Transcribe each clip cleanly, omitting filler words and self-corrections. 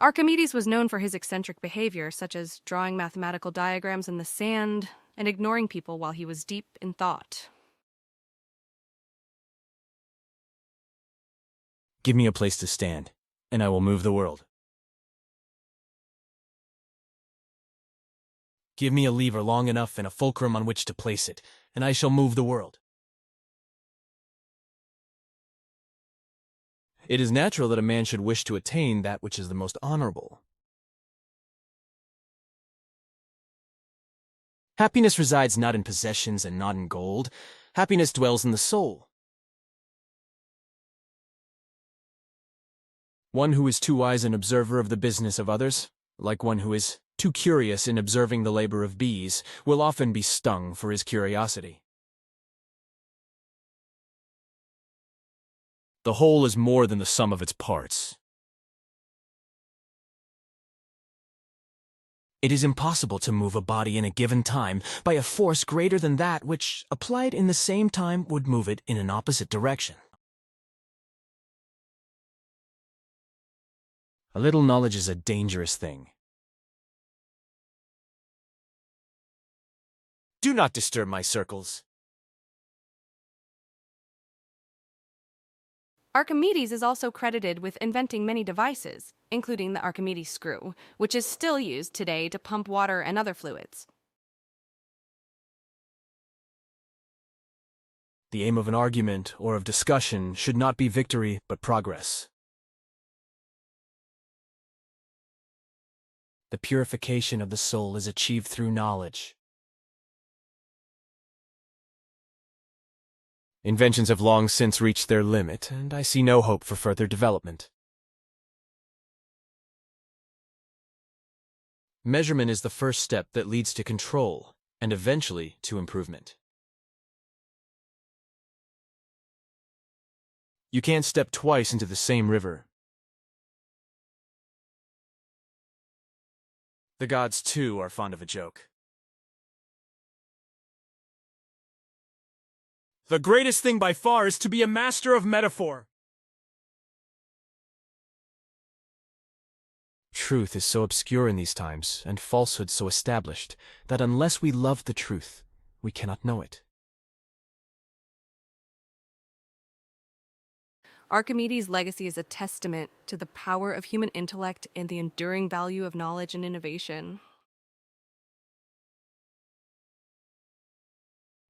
Archimedes was known for his eccentric behavior, such as drawing mathematical diagrams in the sand and ignoring people while he was deep in thought. Give me a place to stand, and I will move the world. Give me a lever long enough and a fulcrum on which to place it, and I shall move the world. It is natural that a man should wish to attain that which is the most honorable. Happiness resides not in possessions and not in gold. Happiness dwells in the soul. One who is too wise an observer of the business of others, like one who is too curious in observing the labor of bees, will often be stung for his curiosity. The whole is more than the sum of its parts. It is impossible to move a body in a given time by a force greater than that which, applied in the same time, would move it in an opposite direction. A little knowledge is a dangerous thing. Do not disturb my circles. Archimedes is also credited with inventing many devices, including the Archimedes screw, which is still used today to pump water and other fluids. The aim of an argument or of discussion should not be victory, but progress. The purification of the soul is achieved through knowledge. Inventions have long since reached their limit, and I see no hope for further development. Measurement is the first step that leads to control, and eventually to improvement. You can't step twice into the same river. The gods, too, are fond of a joke. The greatest thing by far is to be a master of metaphor. Truth is so obscure in these times, and falsehood so established, that unless we love the truth, we cannot know it. Archimedes' legacy is a testament to the power of human intellect and the enduring value of knowledge and innovation.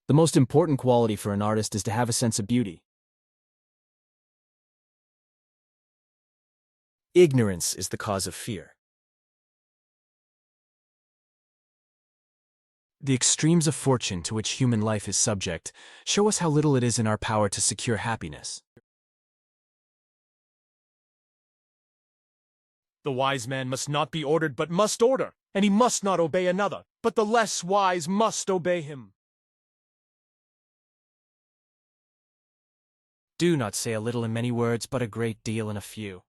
The most important quality for an artist is to have a sense of beauty. Ignorance is the cause of fear. The extremes of fortune to which human life is subject show us how little it is in our power to secure happiness. The wise man must not be ordered but must order, and he must not obey another, but the less wise must obey him. Do not say a little in many words, but a great deal in a few.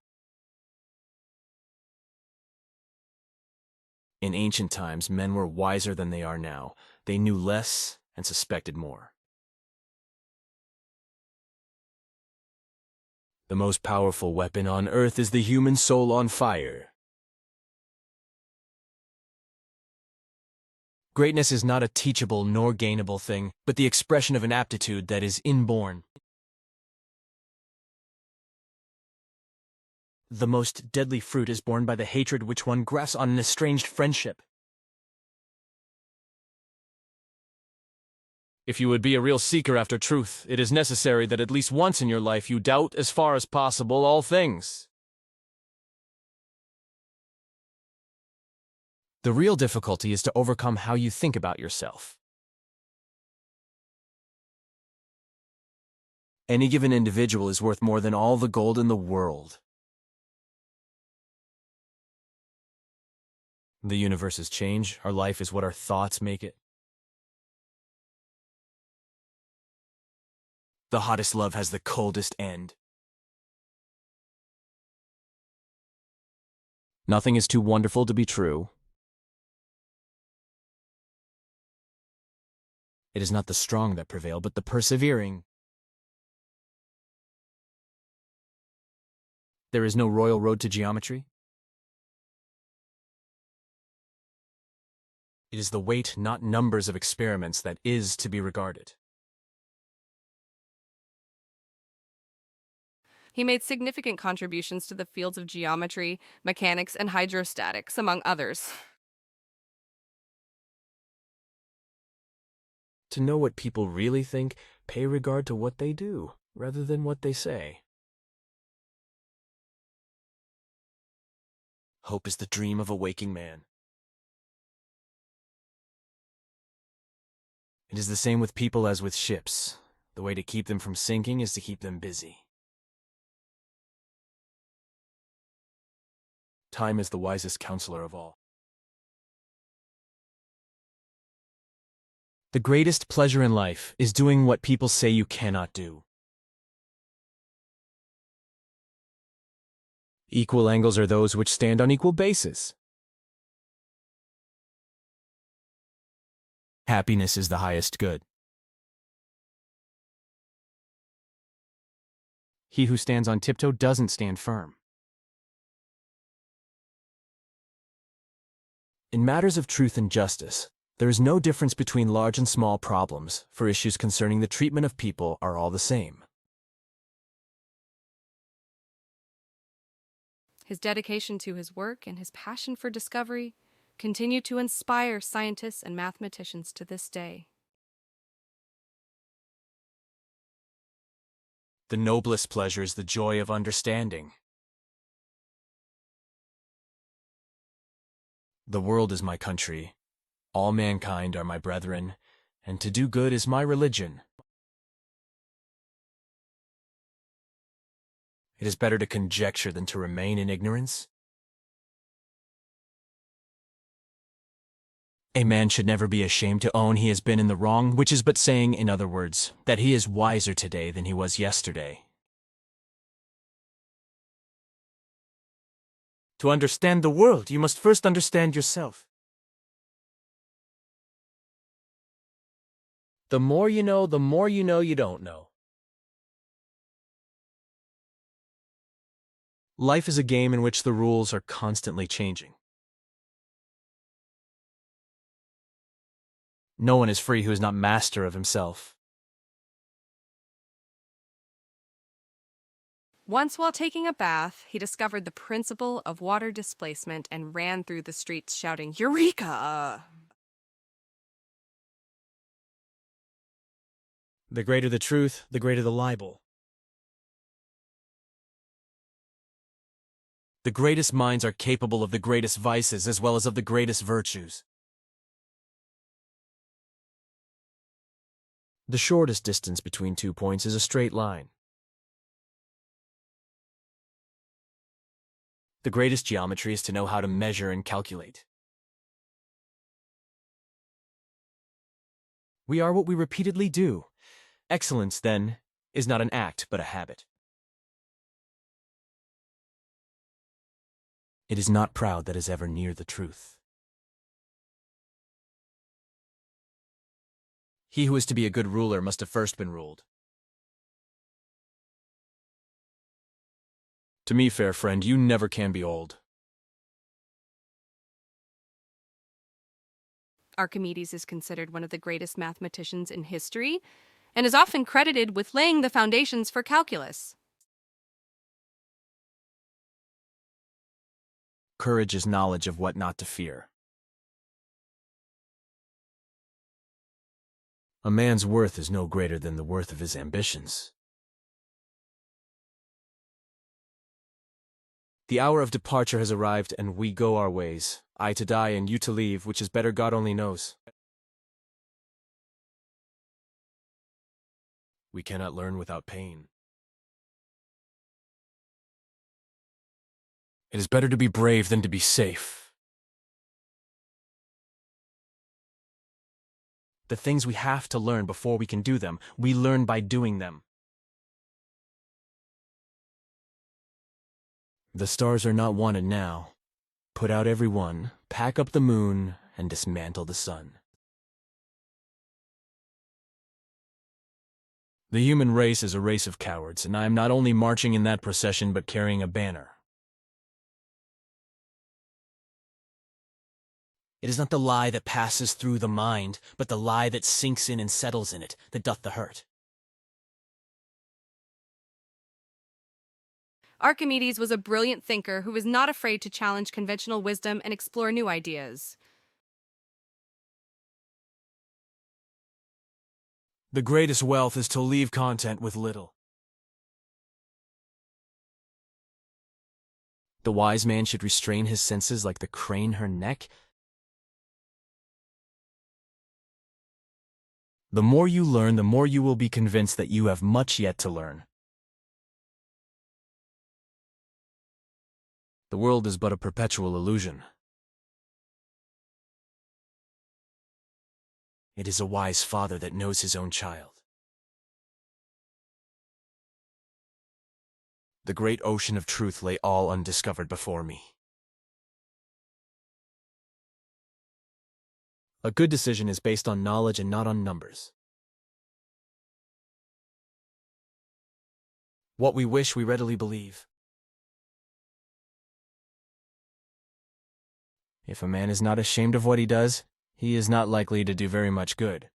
In ancient times, men were wiser than they are now. They knew less and suspected more. The most powerful weapon on earth is the human soul on fire. Greatness is not a teachable nor gainable thing, but the expression of an aptitude that is inborn. The most deadly fruit is born by the hatred which one grafts on an estranged friendship. If you would be a real seeker after truth, it is necessary that at least once in your life you doubt as far as possible all things. The real difficulty is to overcome how you think about yourself. Any given individual is worth more than all the gold in the world. The universe is change, our life is what our thoughts make it. The hottest love has the coldest end. Nothing is too wonderful to be true. It is not the strong that prevail, but the persevering. There is no royal road to geometry. It is the weight, not numbers of experiments, that is to be regarded. He made significant contributions to the fields of geometry, mechanics, and hydrostatics, among others. To know what people really think, pay regard to what they do, rather than what they say. Hope is the dream of a waking man. It is the same with people as with ships. The way to keep them from sinking is to keep them busy. Time is the wisest counselor of all. The greatest pleasure in life is doing what people say you cannot do. Equal angles are those which stand on equal bases. Happiness is the highest good. He who stands on tiptoe doesn't stand firm. In matters of truth and justice, there is no difference between large and small problems, for issues concerning the treatment of people are all the same. His dedication to his work and his passion for discovery continue to inspire scientists and mathematicians to this day. The noblest pleasure is the joy of understanding. The world is my country, all mankind are my brethren, and to do good is my religion. It is better to conjecture than to remain in ignorance. A man should never be ashamed to own he has been in the wrong, which is but saying, in other words, that he is wiser today than he was yesterday. To understand the world, you must first understand yourself. The more you know you don't know. Life is a game in which the rules are constantly changing. No one is free who is not master of himself. Once while taking a bath, he discovered the principle of water displacement and ran through the streets shouting, "Eureka!" The greater the truth, the greater the libel. The greatest minds are capable of the greatest vices as well as of the greatest virtues. The shortest distance between 2 points is a straight line. The greatest geometry is to know how to measure and calculate. We are what we repeatedly do. Excellence, then, is not an act, but a habit. It is not proud that is ever near the truth. He who is to be a good ruler must have first been ruled. To me, fair friend, you never can be old. Archimedes is considered one of the greatest mathematicians in history and is often credited with laying the foundations for calculus. Courage is knowledge of what not to fear. A man's worth is no greater than the worth of his ambitions. The hour of departure has arrived, and we go our ways, I to die and you to leave, which is better God only knows. We cannot learn without pain. It is better to be brave than to be safe. The things we have to learn before we can do them, we learn by doing them. The stars are not wanted now. Put out every one, pack up the moon, and dismantle the sun. The human race is a race of cowards, and I am not only marching in that procession but carrying a banner. It is not the lie that passes through the mind, but the lie that sinks in and settles in it, that doth the hurt. Archimedes was a brilliant thinker who was not afraid to challenge conventional wisdom and explore new ideas. The greatest wealth is to leave content with little. The wise man should restrain his senses like the crane her neck. The more you learn, the more you will be convinced that you have much yet to learn. The world is but a perpetual illusion. It is a wise father that knows his own child. The great ocean of truth lay all undiscovered before me. A good decision is based on knowledge and not on numbers. What we wish, we readily believe. If a man is not ashamed of what he does, he is not likely to do very much good.